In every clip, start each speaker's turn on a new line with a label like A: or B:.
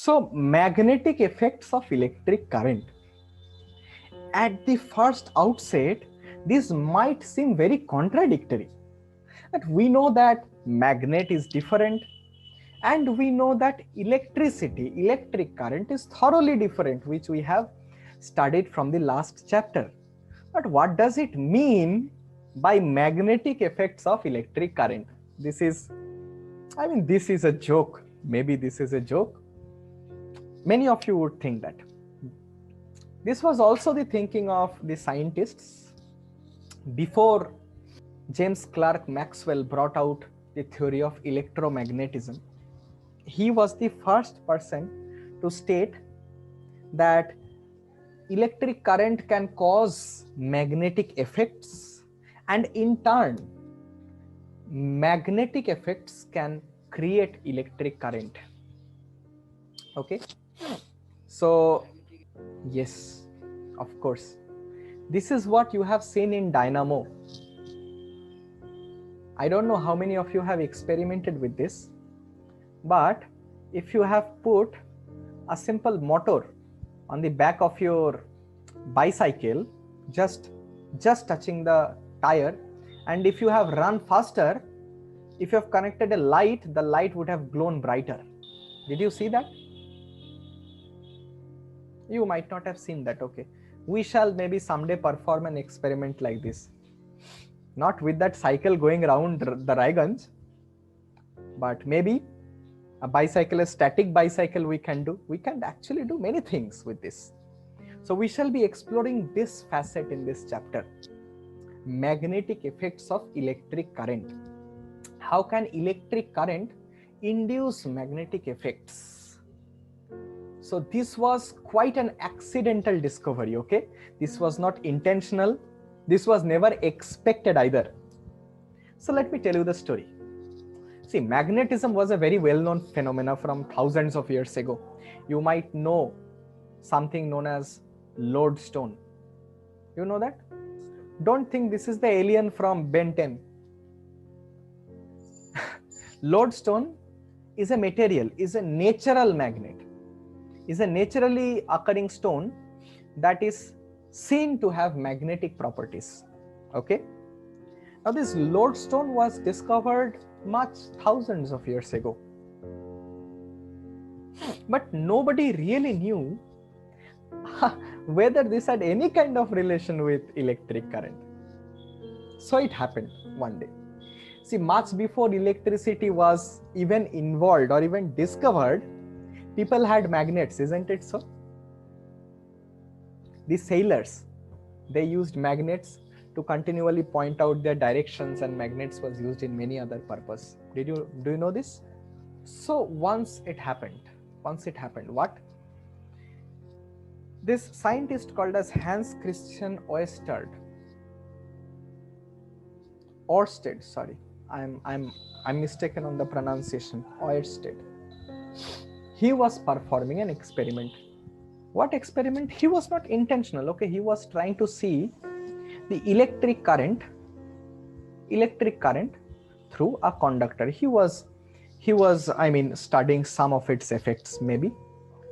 A: So, magnetic effects of electric current. At the first outset, this might seem very contradictory. That we know that magnet is different, and we know that electric current is thoroughly different, which we have studied from the last chapter. But what does it mean by magnetic effects of electric current? This is a joke. Maybe this is a joke. Many of you would think that. This was also the thinking of the scientists before James Clerk Maxwell brought out the theory of electromagnetism. He was the first person to state that electric current can cause magnetic effects, and in turn, magnetic effects can create electric current. Okay, so yes, of course, this is what you have seen in dynamo. I don't know how many of you have experimented with this, but if you have put a simple motor on the back of your bicycle, just touching the tire, and if you have run faster, if you have connected a light, the light would have glowed brighter. Did you see that? You might not have seen that. Okay, we shall maybe someday perform an experiment like this, not with that cycle going around the Raiganj, but maybe a bicycle, a static bicycle we can actually do many things with this. So we shall be exploring this facet in this chapter, magnetic effects of electric current. How can electric current induce magnetic effects? So this was quite an accidental discovery, okay? This was not intentional. This was never expected either. So let me tell you the story. See, magnetism was a very well-known phenomena from thousands of years ago. You might know something known as lodestone. You know that? Don't think this is the alien from Ben 10. Lodestone is a material, is a natural magnet, is a naturally occurring stone that is seen to have magnetic properties. Okay? Now this lodestone was discovered thousands of years ago. But nobody really knew whether this had any kind of relation with electric current. So it happened one day. See, much before electricity was even involved or even discovered, people had magnets, isn't it so? The sailors, they used magnets to continually point out their directions, and magnets was used in many other purposes. Do you know this? So once it happened, what? This scientist called as Hans Christian Ørsted, sorry, I'm mistaken on the pronunciation, Ørsted. He was performing an experiment. What experiment? He was not intentional, okay? He was trying to see the electric current through a conductor. He was studying some of its effects, maybe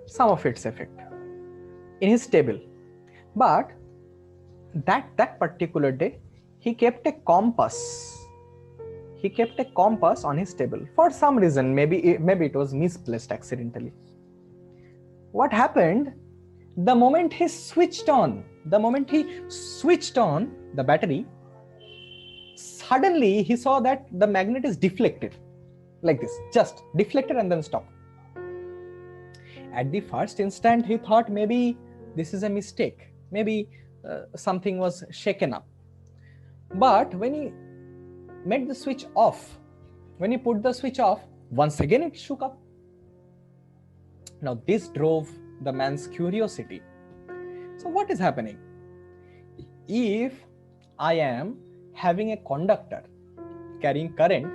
A: some of its effect in his table. But that particular day, he kept a compass. He kept a compass on his table for some reason. Maybe it was misplaced accidentally. What happened? The moment he switched on the battery, suddenly he saw that the magnet is deflected, like this, just deflected and then stopped. At the first instant, he thought maybe this is a mistake, maybe something was shaken up. But when he made the switch off, when he put the switch off, once again it shook up. Now this drove the man's curiosity. So what is happening? If I am having a conductor carrying current,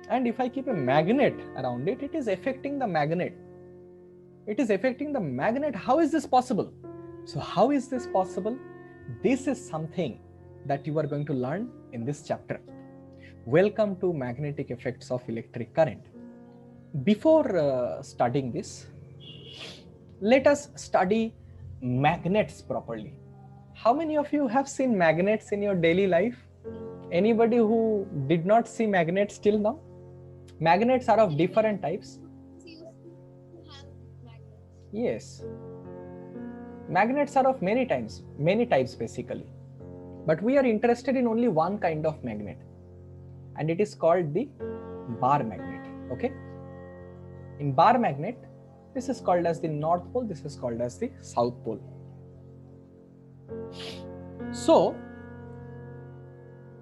A: and if I keep a magnet around it, it is affecting the magnet. How is this possible? So how is this possible? This is something that you are going to learn in this chapter. Welcome to magnetic effects of electric current. Before studying this, let us study magnets properly. How many of you have seen magnets in your daily life? Anybody who did not see magnets till now? Magnets are of different types. Yes. Magnets are of many types basically. But we are interested in only one kind of magnet, and it is called the bar magnet. Okay? In bar magnet, this is called as the North Pole, this is called as the South Pole. So,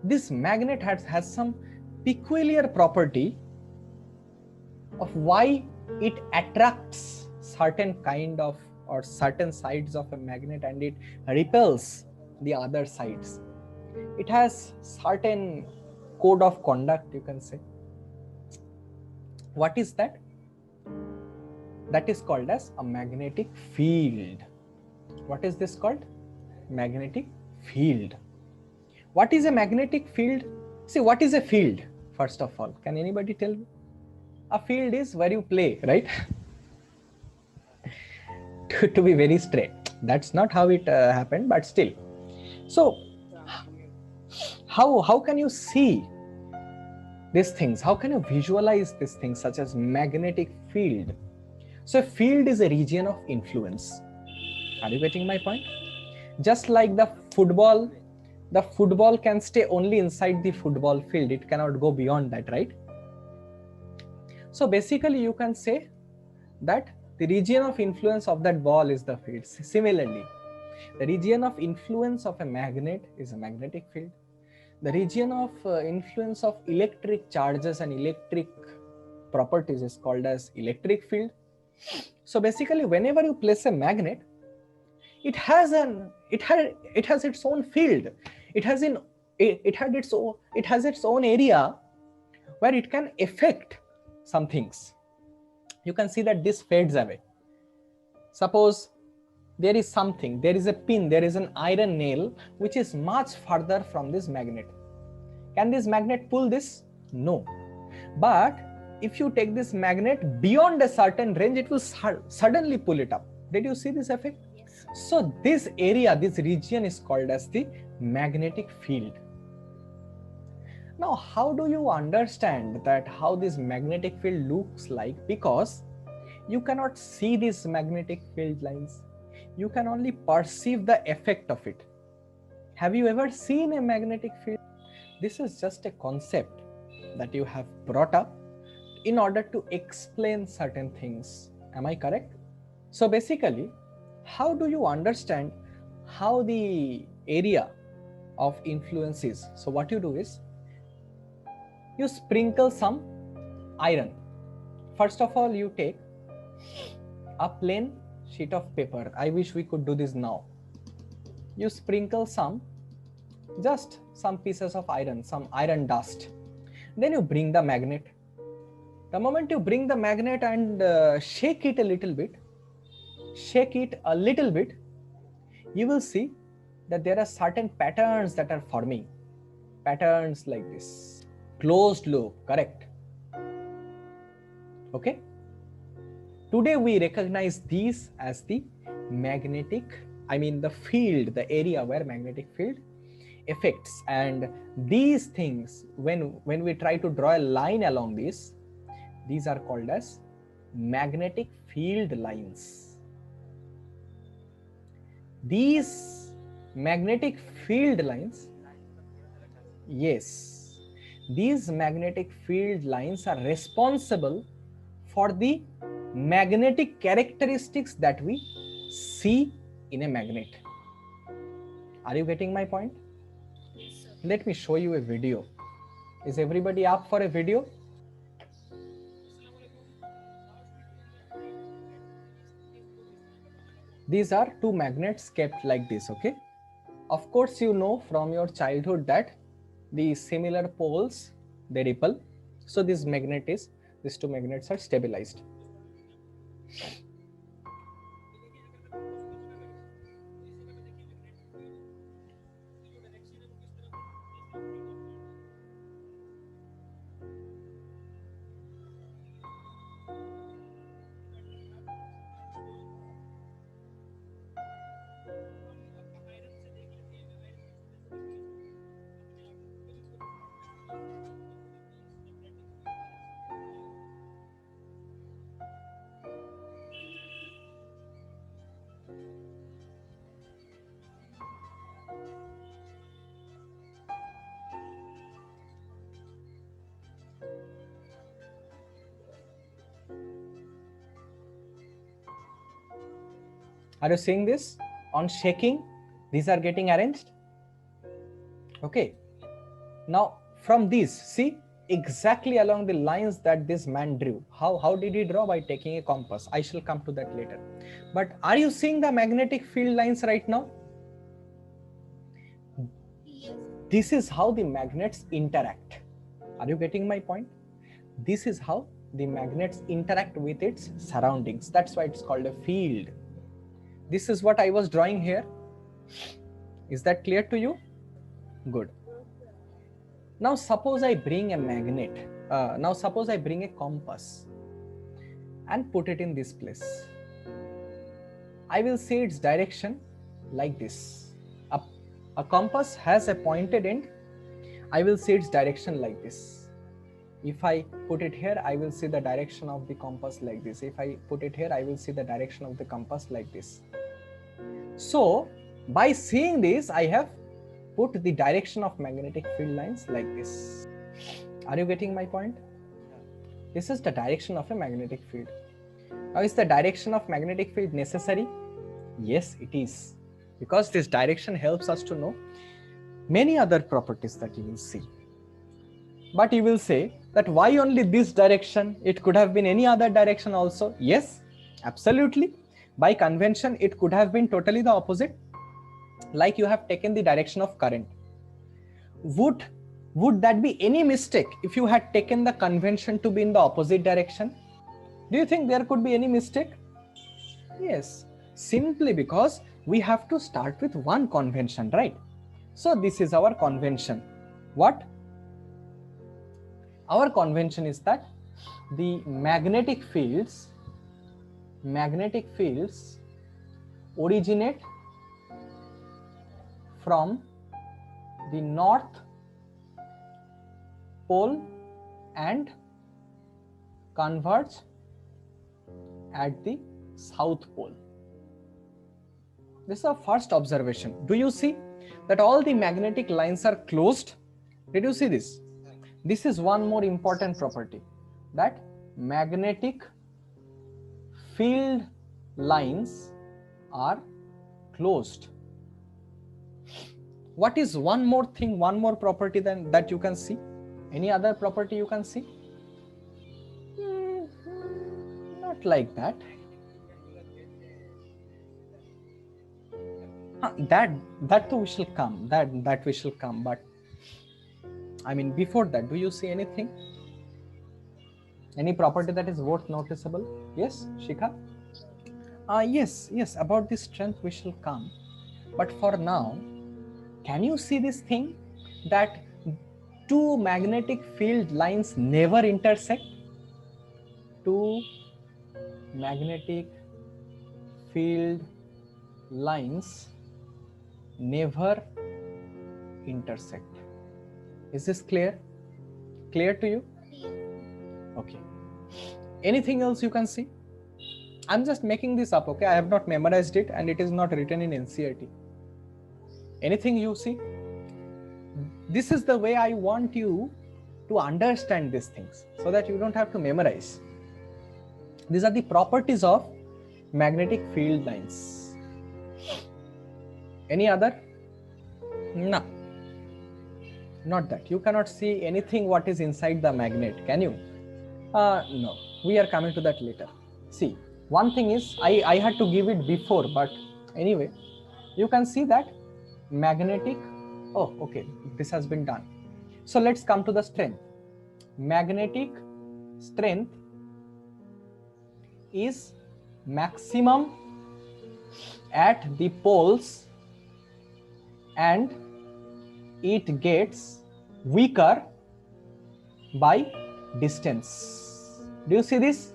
A: this magnet has some peculiar property of why it attracts certain kind of or certain sides of a magnet and it repels the other sides. It has certain code of conduct, you can say. What is that? That is called as a magnetic field. What is this called? Magnetic field. What is a magnetic field? See, what is a field? First of all, can anybody tell me? A field is where you play, right? to be very straight, that's not how it happened, but still. So, how can you see these things? How can you visualize these things such as magnetic field? So, a field is a region of influence. Are you getting my point? Just like the football can stay only inside the football field. It cannot go beyond that, right? So basically you can say that the region of influence of that ball is the field. Similarly, the region of influence of a magnet is a magnetic field. The region of influence of electric charges and electric properties is called as electric field. So basically, whenever you place a magnet, it has its own field. It has its own area where it can affect some things. You can see that this fades away. Suppose there is something, there is a pin, there is an iron nail which is much further from this magnet. Can this magnet pull this? No. But if you take this magnet beyond a certain range, it will suddenly pull it up. Did you see this effect? Yes. So this area, this region is called as the magnetic field. Now, how do you understand that how this magnetic field looks like? Because you cannot see these magnetic field lines. You can only perceive the effect of it. Have you ever seen a magnetic field? This is just a concept that you have brought up in order to explain certain things. Am I correct? So basically, how do you understand how the area of influence is? So what you do is, you sprinkle some iron. First of all, you take a plain sheet of paper. I wish we could do this now. You sprinkle just some pieces of iron, some iron dust. Then you bring the magnet. The moment you bring the magnet and shake it a little bit, you will see that there are certain patterns that are forming. Patterns like this. Closed loop, correct? Okay. Today we recognize these as the the field, the area where magnetic field affects. And these things, when we try to draw a line along these are called as magnetic field lines. These magnetic field lines, yes, these magnetic field lines are responsible for the magnetic characteristics that we see in a magnet. Are you getting my point? Yes, sir. Let me show you a video. Is everybody up for a video? These are two magnets kept like this, okay? Of course, you know from your childhood that the similar poles, they repel. So these two magnets are stabilized. Are you seeing this? On shaking, these are getting arranged. Okay. Now from these, see, exactly along the lines that this man drew. How did he draw? By taking a compass. I shall come to that later. But are you seeing the magnetic field lines right now? This is how the magnets interact. Are you getting my point? This is how the magnets interact with its surroundings. That's why it's called a field. This is what I was drawing here. Is that clear to you? Good. Now suppose I bring a magnet. Now suppose I bring a compass and put it in this place. I will see its direction like this. A compass has a pointed end. I will see its direction like this. If I put it here, I will see the direction of the compass like this. If I put it here, I will see the direction of the compass like this. So by seeing this, I have put the direction of magnetic field lines like this. Are you getting my point? This is the direction of a magnetic field. Now, is the direction of magnetic field necessary? Yes, it is. Because this direction helps us to know many other properties that you will see. But you will say that why only this direction? It could have been any other direction also. Yes, absolutely. By convention, it could have been totally the opposite. Like you have taken the direction of current. Would that be any mistake if you had taken the convention to be in the opposite direction? Do you think there could be any mistake? Yes, simply because we have to start with one convention, right? So this is our convention. What? Our convention is that the magnetic fields originate from the north pole and converge at the south pole. This is our first observation. Do you see that all the magnetic lines are closed? Did you see this? This is one more important property, that magnetic field lines are closed. What is one more thing, one more property than that you can see? Any other property you can see? Not like that. That too we shall come. That we shall come. But I mean, before that, do you see anything? Any property that is worth noticeable? Yes, Shikha? Yes, about this strength we shall come. But for now, can you see this thing that two magnetic field lines never intersect? Two magnetic field lines never intersect. Is this clear? Clear to you? Okay. Anything else you can see? I'm just making this up, okay? I have not memorized it and it is not written in NCERT. Anything you see? This is the way I want you to understand these things so that you don't have to memorize. These are the properties of magnetic field lines. Any other? No. Not that. You cannot see anything what is inside the magnet, can you? No. We are coming to that later. See, one thing is, I had to give it before, but anyway, you can see that magnetic, oh, okay, this has been done. So let's come to the strength. Magnetic strength is maximum at the poles and it gets weaker by distance. Do you see this?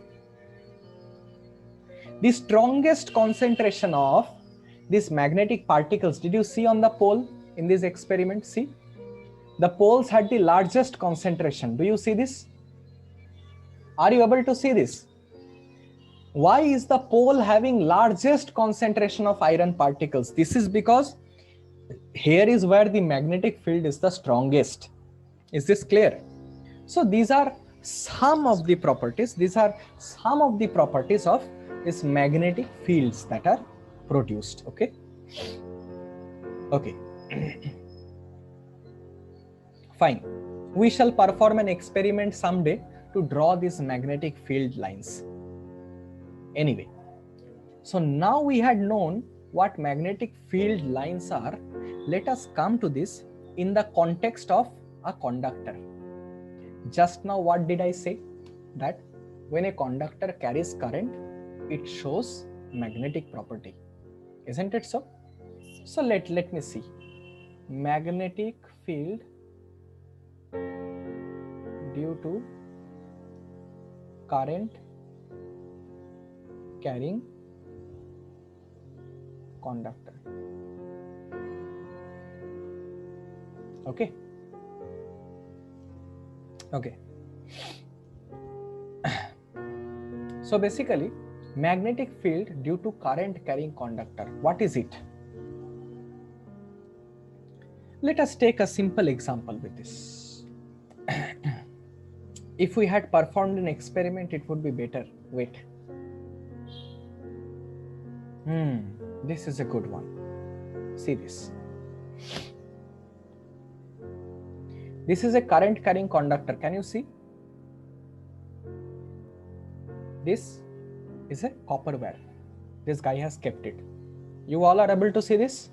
A: The strongest concentration of these magnetic particles, did you see on the pole in this experiment? See, the poles had the largest concentration. Do you see this? Are you able to see this? Why is the pole having largest concentration of iron particles? This is because here is where the magnetic field is the strongest. Is this clear? So these are some of the properties. These are some of the properties of these magnetic fields that are produced. Okay. Fine. We shall perform an experiment someday to draw these magnetic field lines. Anyway, so now we had known what magnetic field lines are. Let us come to this in the context of a conductor. Just now, what did I say? That when a conductor carries current, it shows magnetic property. Isn't it so? So let me see. Magnetic field due to current carrying conductor. Okay. So basically, magnetic field due to current carrying conductor. What is it? Let us take a simple example with this. If we had performed an experiment, it would be better. Wait. This is a good one. See this. This is a current carrying conductor. Can you see? This is a copper wire. This guy has kept it. You all are able to see this?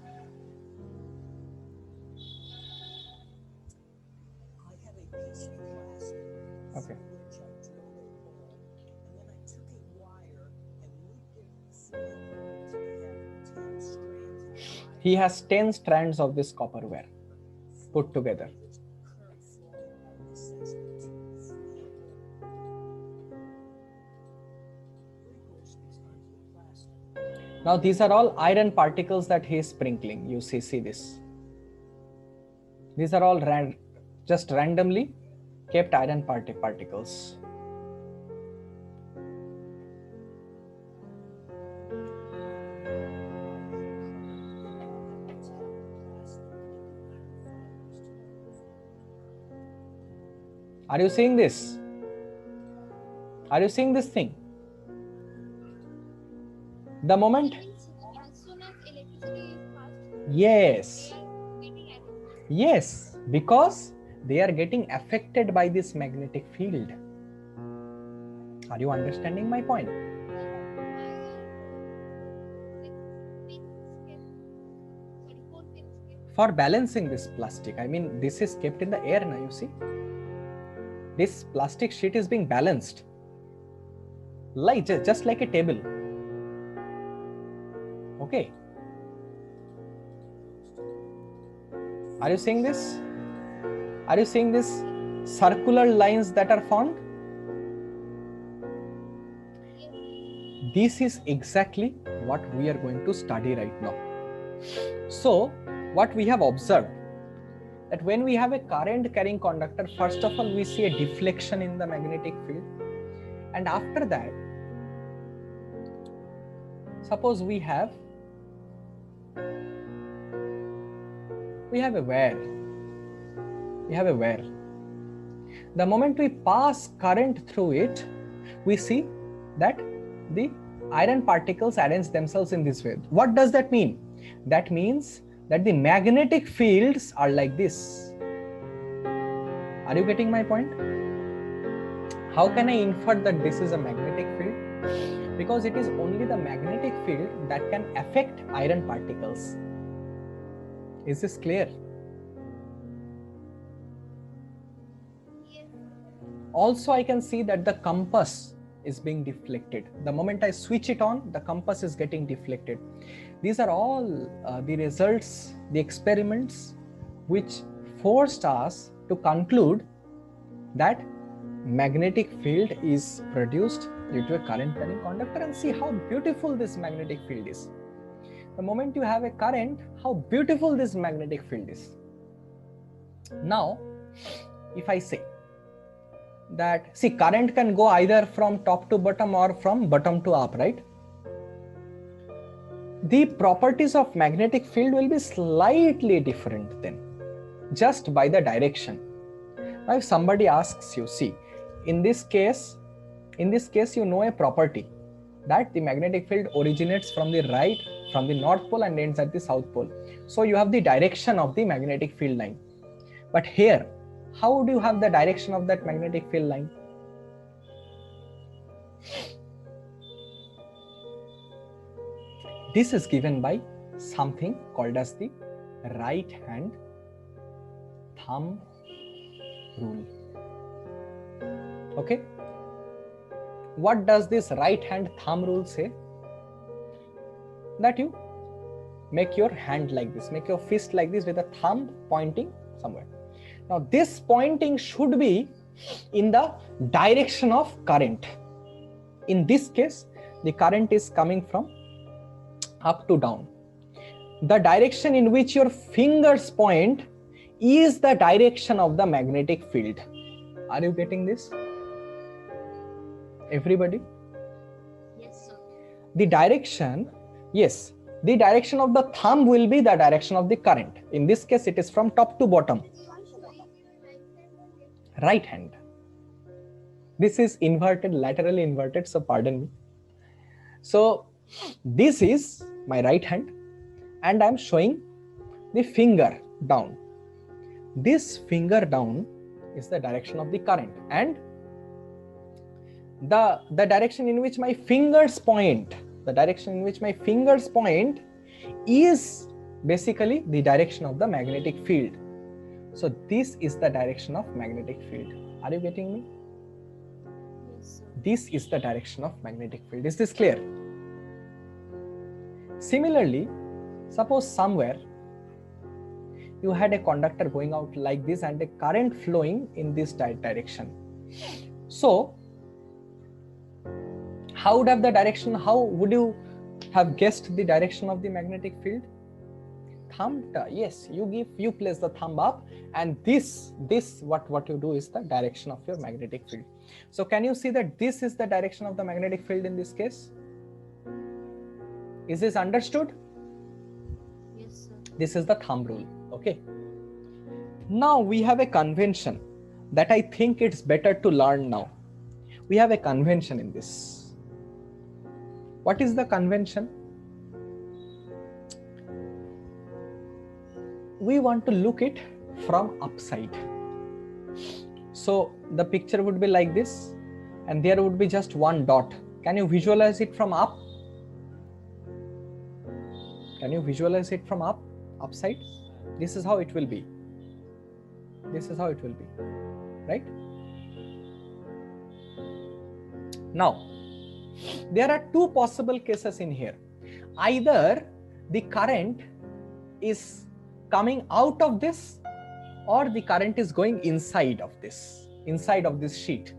A: Okay. He has 10 strands of this copper wire put together. Now these are all iron particles that he is sprinkling. You see this. These are all just randomly kept iron particles. Are you seeing this? Are you seeing this thing? The moment? Yes. Yes, because they are getting affected by this magnetic field. Are you understanding my point? For balancing this plastic, I mean, this is kept in the air now, you see. This plastic sheet is being balanced, like just like a table. Okay. Are you seeing this? Are you seeing this circular lines that are formed? This is exactly what we are going to study right now. So, what we have observed, that when we have a current carrying conductor, first of all, we see a deflection in the magnetic field. And after that, suppose we have a wire. We have a wire. The moment we pass current through it, we see that the iron particles arrange themselves in this way. What does that mean? That means that the magnetic fields are like this. Are you getting my point? How can I infer that this is a magnetic field? Because it is only the magnetic field that can affect iron particles. Is this clear? Yes. Also, I can see that the compass is being deflected. The moment I switch it on, the compass is getting deflected. These are all the results, the experiments which forced us to conclude that magnetic field is produced due to a current carrying conductor, and see how beautiful this magnetic field is. The moment you have a current, how beautiful this magnetic field is. Now, if I say that, see, current can go either from top to bottom or from bottom to up, right? The properties of magnetic field will be slightly different then, just by the direction. Now, if somebody asks you, see, in this case, you know a property that the magnetic field originates from the right, from the north pole and ends at the south pole. So you have the direction of the magnetic field line. But here, how do you have the direction of that magnetic field line? This is given by something called as the right hand thumb rule. Okay? What does this right hand thumb rule say? That you make your hand like this, make your fist like this with a thumb pointing somewhere. Now this pointing should be in the direction of current. In this case, the current is coming from up to down. The direction in which your fingers point is the direction of the magnetic field. Are you getting this? Everybody?
B: Yes, sir.
A: The direction, yes, the direction of the thumb will be the direction of the current. In this case, it is from top to bottom. Right hand. This is inverted, laterally inverted, so pardon me. So this is my right hand and I am showing the finger down. This finger down is the direction of the current, and the direction in which my fingers point, is basically the direction of the magnetic field. So this is the direction of magnetic field. Are you getting me?
B: Yes, sir.
A: This is the direction of magnetic field. Is this clear? Similarly, suppose somewhere you had a conductor going out like this and a current flowing in this direction. So how would have the direction, how would you have guessed the direction of the magnetic field? Thumb, yes, you place the thumb up, and this what you do is the direction of your magnetic field. So can you see that this is the direction of the magnetic field in this case? Is this understood?
B: Yes, sir.
A: This is the thumb rule. Okay. Now we have a convention that I think it's better to learn now. We have a convention in this. What is the convention? We want to look it from upside. So the picture would be like this, and there would be just one dot. Can you visualize it from up? Can you visualize it from upside? This is how it will be. This is how it will be, right? Now, there are two possible cases in here. Either the current is coming out of this, or the current is going inside of this sheet.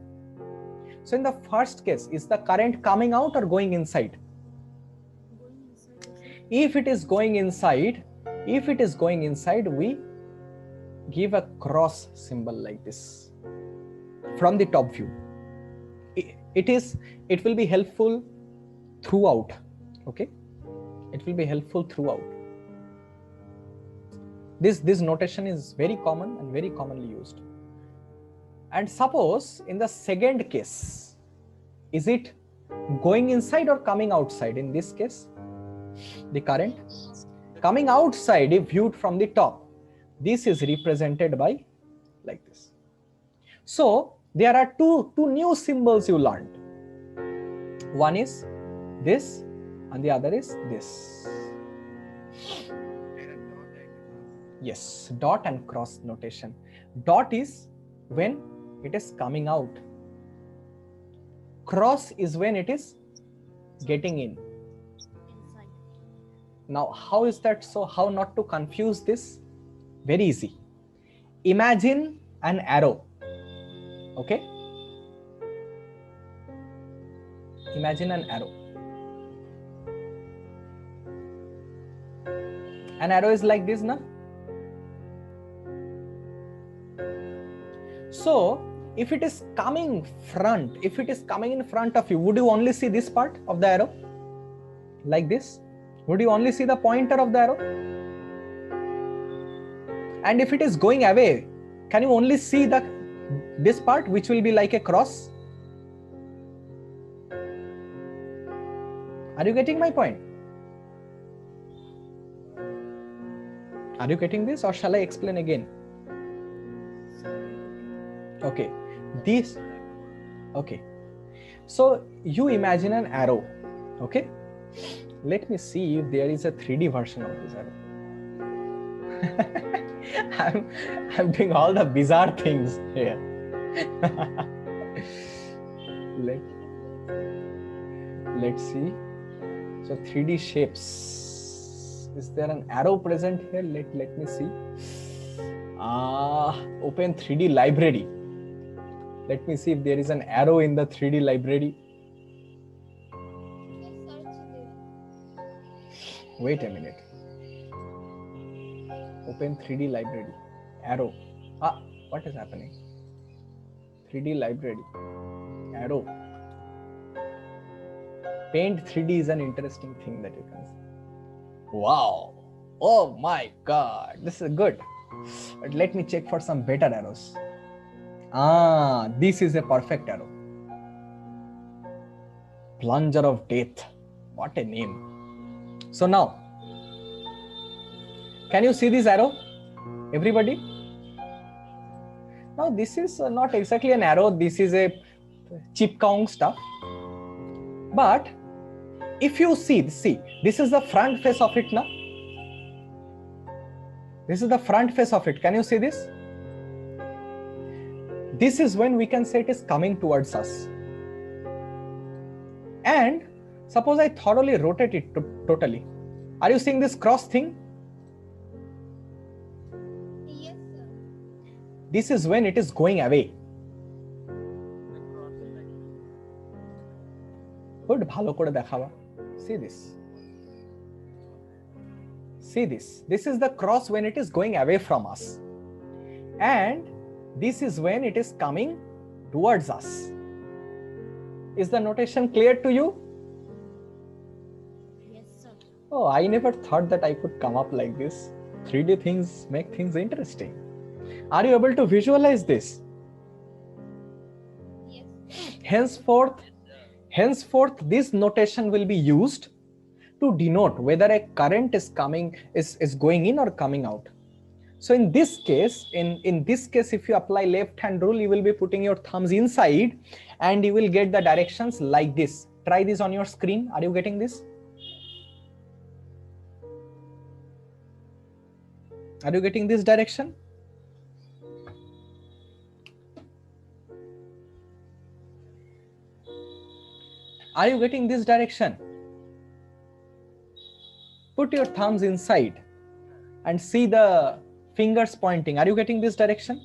A: So in the first case, is the current coming out or going inside?
B: Going inside, sir.
A: If it is going inside, we give a cross symbol like this from the top view. It will be helpful throughout. Okay, it will be helpful throughout. This notation is very common and very commonly used. And suppose in the second case, is it going inside or coming outside? In this case, the current coming outside, if viewed from the top, this is represented by like this. So there are two new symbols you learned. One is this and the other is this. Yes, dot and cross notation. Dot is when it is coming out. Cross is when it is getting in.
B: Inside.
A: Now, how is that so? How not to confuse this? Very easy. Imagine an arrow. Okay? Imagine an arrow. An arrow is like this, na? So, if it is coming in front of you, would you only see this part of the arrow? Like this? Would you only see the pointer of the arrow? And if it is going away, can you only see this part, which will be like a cross? Are you getting my point? Are you getting this, or shall I explain again? Okay, this, okay. So you imagine an arrow, okay? Let me see if there is a 3D version of this arrow. I'm doing all the bizarre things here. Let's see. So 3D shapes. Is there an arrow present here? Let me see. Open 3D library. Let me see if there is an arrow in the 3D library. Wait a minute. Open 3D library. Arrow. What is happening? 3D library. Arrow. Paint 3D is an interesting thing that you can see. Wow. Oh my God. This is good. But let me check for some better arrows. This is a perfect arrow. Plunger of death. What a name. So now, can you see this arrow? Everybody? Now this is not exactly an arrow. This is a chipkaung stuff. But if you see, this is the front face of it now. This is the front face of it. Can you see this? This is when we can say it is coming towards us. And suppose I thoroughly rotate it totally. Are you seeing this cross thing?
B: Yes, sir.
A: This is when it is going away. Good, bhalo kore dekhaba. See this. See this. This is the cross when it is going away from us. And this is when it is coming towards us. Is the notation clear to you?
B: Yes, sir.
A: Oh, I never thought that I could come up like this. 3D things make things interesting. Are you able to visualize this?
B: Yes.
A: Henceforth, this notation will be used to denote whether a current is going in or coming out. So in this case, if you apply left hand rule, you will be putting your thumbs inside and you will get the directions like this. Try this on your screen. Are you getting this? Are you getting this direction? Are you getting this direction? Put your thumbs inside and see the fingers pointing. Are you getting this direction?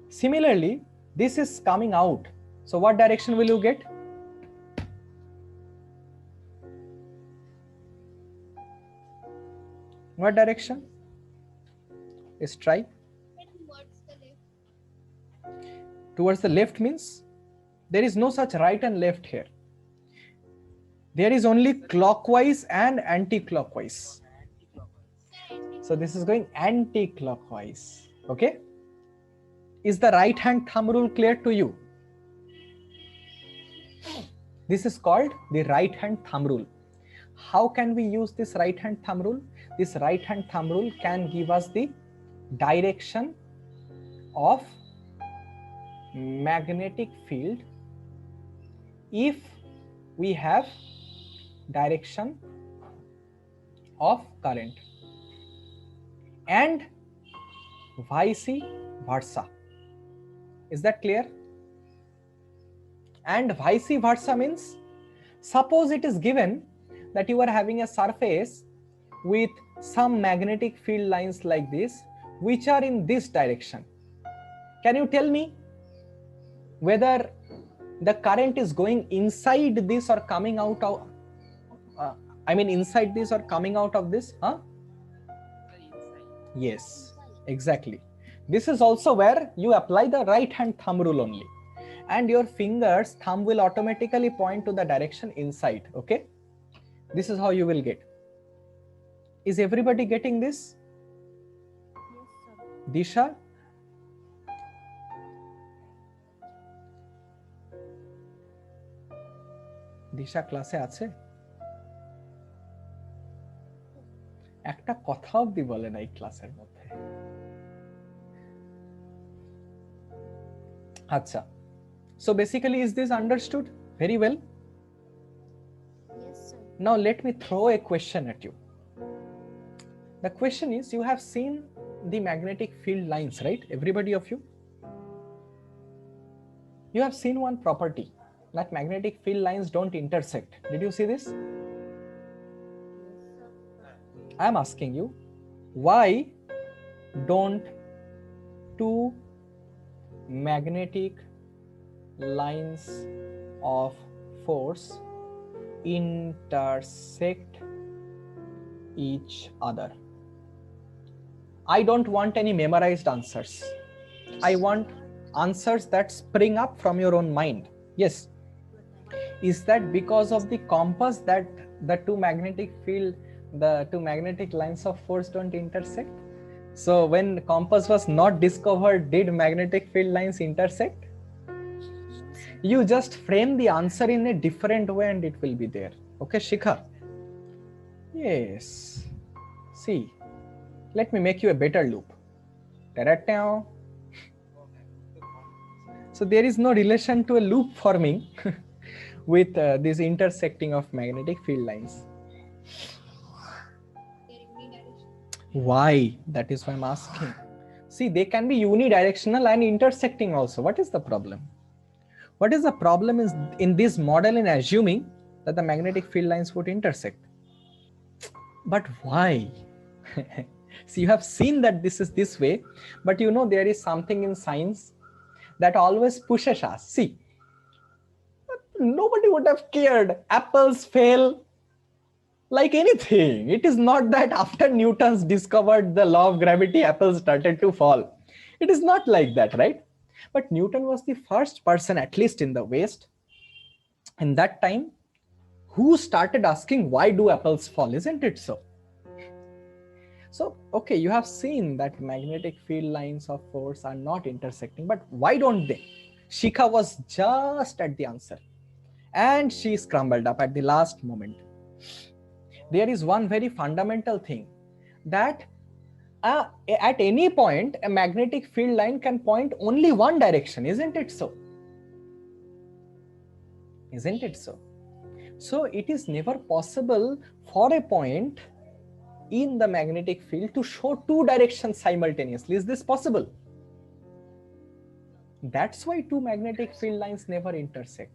A: Similarly, this is coming out. So what direction will you get? What direction? Let's try.
B: Towards the left.
A: Towards the left means there is no such right and left here. There is only clockwise and anti-clockwise. So this is going anti-clockwise. Okay? Is the right hand thumb rule clear to you? This is called the right hand thumb rule. How can we use this right hand thumb rule? This right hand thumb rule can give us the direction of magnetic field if we have direction of current, and vice versa. Is that clear? And vice versa means, suppose it is given that you are having a surface with some magnetic field lines like this, which are in this direction. Can you tell me whether the current is going inside this or coming out of, inside this or coming out of this? Yes, exactly. This is also where you apply the right hand thumb rule only. And your thumb will automatically point to the direction inside. Okay? This is how you will get. Is everybody getting this?
B: Yes, sir.
A: Disha? দিশা ক্লাসে আছে? একটা কথা অবধি বলে না এই ক্লাসের মধ্যে। আচ্ছা, so basically is this understood very well?
B: Yes, sir.
A: Now let me throw a question at you. The question is, you have seen the magnetic field lines, right? Everybody of you? You have seen one property, that magnetic field lines don't intersect. Did you see this?
B: Yes, sir.
A: I am asking you, why don't two magnetic lines of force intersect each other? I don't want any memorized answers. I want answers that spring up from your own mind. Yes. Is that because of the compass that the two magnetic lines of force don't intersect? So when compass was not discovered, did magnetic field lines intersect? You just frame the answer in a different way and it will be there. Okay, Shikha? Yes. See, let me make you a better loop. Ta-da-ta. So there is no relation to a loop forming with this intersecting of magnetic field lines.
B: They're unidirectional.
A: Why? That is why I'm asking. See, they can be unidirectional and intersecting also. What is the problem? What is the problem is in this model in assuming that the magnetic field lines would intersect? But why? See, you have seen that this is this way, but you know there is something in science that always pushes us. See, nobody would have cared. Apples fell like anything. It is not that after Newton's discovered the law of gravity, apples started to fall. It is not like that, right? But Newton was the first person, at least in the West, in that time, who started asking, why do apples fall? Isn't it so? So, okay, you have seen that magnetic field lines of force are not intersecting, but why don't they? Shikha was just at the answer and she scrambled up at the last moment. There is one very fundamental thing that at any point, a magnetic field line can point only one direction, isn't it so? Isn't it so? So it is never possible for a point in the magnetic field to show two directions simultaneously. Is this possible? That's why two magnetic field lines never intersect.